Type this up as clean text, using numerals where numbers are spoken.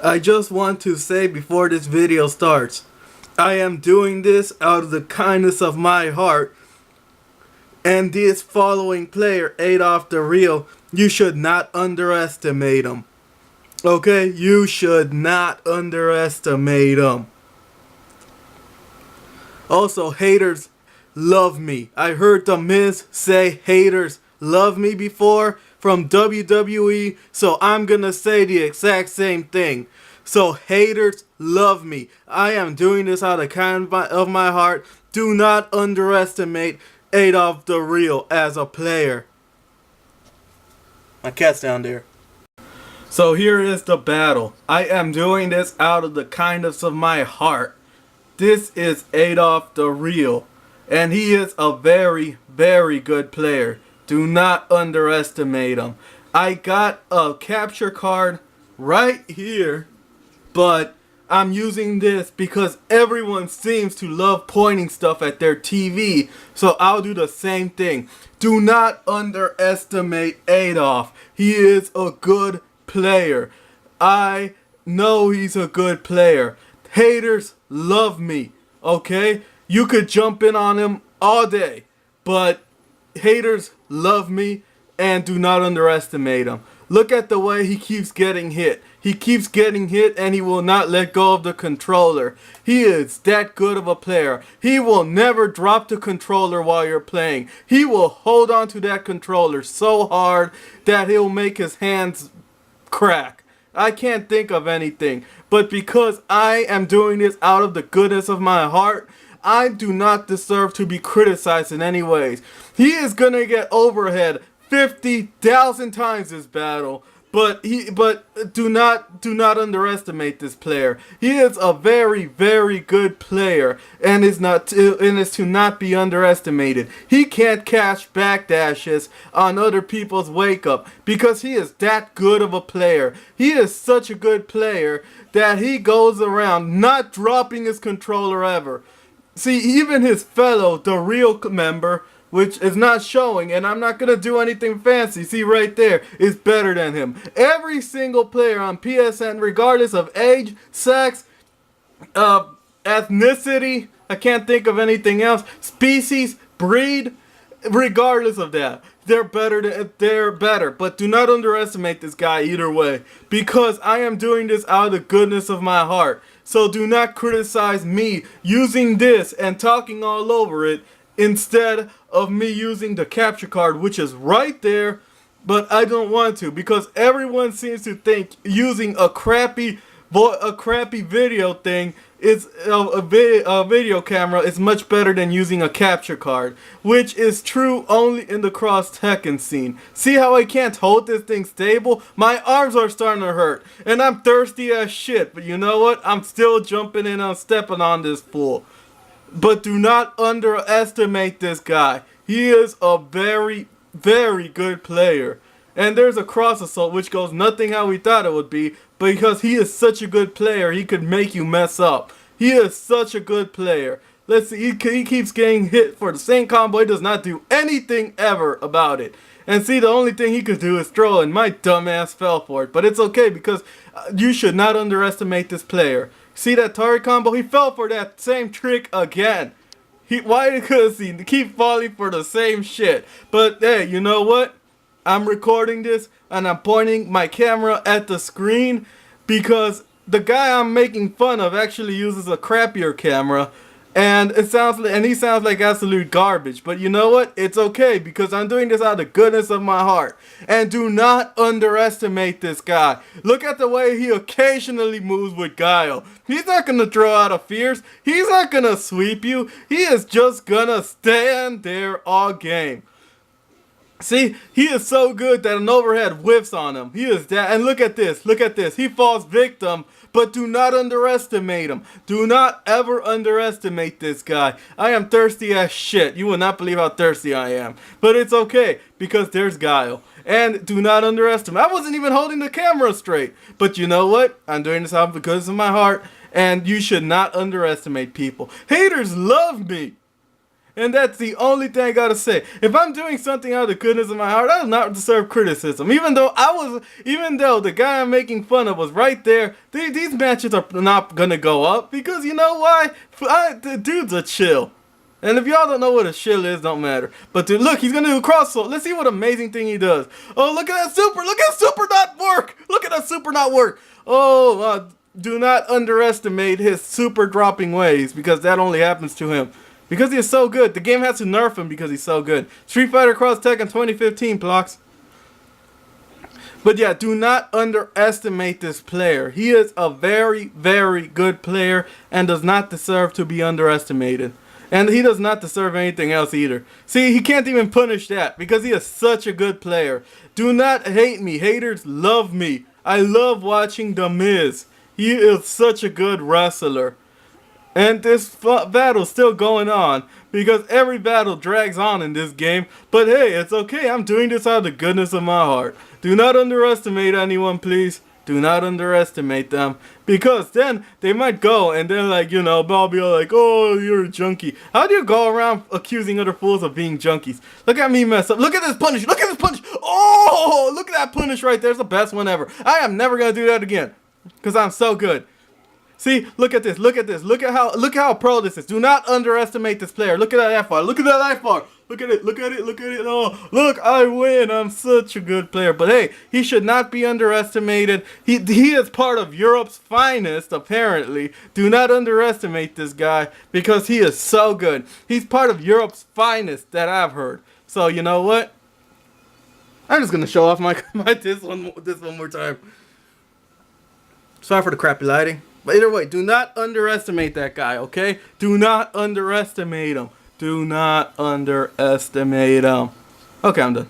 I just want to say before this video starts, I am doing this out of the kindness of my heart, and this following player, adolfthereal, you should not underestimate him. Okay? You should not underestimate him. Also, haters love me. I heard The Miz say haters love me before from WWE, so I'm gonna say the exact same thing. So haters love me. I am doing this out of kind of my heart. Do not underestimate adolfthereal as a player. My cat's down there. So here is the battle. I am doing this out of the kindness of my heart. This is adolfthereal, and he is a very, very good player. Do not underestimate him. I got a capture card right here, but I'm using this because everyone seems to love pointing stuff at their TV, so I'll do the same thing. Do not underestimate Adolf. He is a good player. I know he's a good player. Haters love me, okay? You could jump in on him all day, but haters love me, and do not underestimate him. Look at the way he keeps getting hit. He keeps getting hit and he will not let go of the controller. He is that good of a player. He will never drop the controller while you're playing. He will hold on to that controller so hard that he'll make his hands crack. I can't think of anything. But because I am doing this out of the goodness of my heart, I do not deserve to be criticized in any ways. He is gonna get overhead 50,000 times this battle, but do not underestimate this player. He is a very, very good player, and is to not be underestimated. He can't catch backdashes on other people's wake up because he is that good of a player. He is such a good player that he goes around not dropping his controller ever. See, even his fellow, the real member, which is not showing, and I'm not going to do anything fancy, see right there, is better than him. Every single player on PSN, regardless of age, sex, ethnicity, I can't think of anything else, species, breed, regardless of that, they're better, but do not underestimate this guy either way, because I am doing this out of the goodness of my heart. So do not criticize me using this and talking all over it instead of me using the capture card, which is right there, but I don't want to, because everyone seems to think using a crappy video thing is a video camera is much better than using a capture card, which is true only in the cross Tekken scene. See how I can't hold this thing stable? My arms are starting to hurt, and I'm thirsty as shit, but you know what? I'm still jumping in and stepping on this fool. But do not underestimate this guy. He is a very, very good player. And there's a cross assault which goes nothing how we thought it would be, because he is such a good player, he could make you mess up. He is such a good player. Let's see, he keeps getting hit for the same combo. He does not do anything ever about it. And see, the only thing he could do is throw, and my dumbass fell for it. But it's okay, because you should not underestimate this player. See that Tari combo? He fell for that same trick again. Why? Because he keep falling for the same shit. But hey, you know what? I'm recording this and I'm pointing my camera at the screen because the guy I'm making fun of actually uses a crappier camera, and he sounds like absolute garbage. But you know what? It's okay, because I'm doing this out of the goodness of my heart. And do not underestimate this guy. Look at the way he occasionally moves with guile. He's not going to throw out a fierce. He's not going to sweep you. He is just going to stand there all game. See, he is so good that an overhead whiffs on him. He is that. And look at this. Look at this. He falls victim, but do not underestimate him. Do not ever underestimate this guy. I am thirsty as shit. You will not believe how thirsty I am. But it's okay, because there's guile. And do not underestimate. I wasn't even holding the camera straight. But you know what? I'm doing this out because of my heart. And you should not underestimate people. Haters love me. And that's the only thing I gotta say. If I'm doing something out of the goodness of my heart, I do not deserve criticism. Even though the guy I'm making fun of was right there, these matches are not gonna go up because you know why? The dude's a chill. And if y'all don't know what a shill is, don't matter. But dude, look, he's gonna do a cross salt. Let's see what amazing thing he does. Oh, look at that super! Look at that super not work! Look at that super not work! Oh, do not underestimate his super dropping ways because that only happens to him. Because he is so good. The game has to nerf him because he's so good. Street Fighter Cross Tekken 2015, blocks. But yeah, do not underestimate this player. He is a very, very good player and does not deserve to be underestimated. And he does not deserve anything else either. See, he can't even punish that because he is such a good player. Do not hate me. Haters love me. I love watching The Miz. He is such a good wrestler. And this battle's still going on because every battle drags on in this game. But hey, it's okay. I'm doing this out of the goodness of my heart. Do not underestimate anyone, please. Do not underestimate them. Because then they might go and then like, you know, I'll be like, oh, you're a junkie. How do you go around accusing other fools of being junkies? Look at me mess up. Look at this punish. Look at this punish. Oh, look at that punish right there. It's the best one ever. I am never going to do that again. Because I'm so good. See, look at this, look at this, look at how pro this is. Do not underestimate this player. Look at that F-bar, look at that F-bar. Look at it, look at it, look at it. Oh, look, I win. I'm such a good player. But hey, he should not be underestimated. He is part of Europe's finest, apparently. Do not underestimate this guy because he is so good. He's part of Europe's finest that I've heard. So, you know what? I'm just going to show off my this one more time. Sorry for the crappy lighting. But either way, do not underestimate that guy, okay? Do not underestimate him. Do not underestimate him. Okay, I'm done.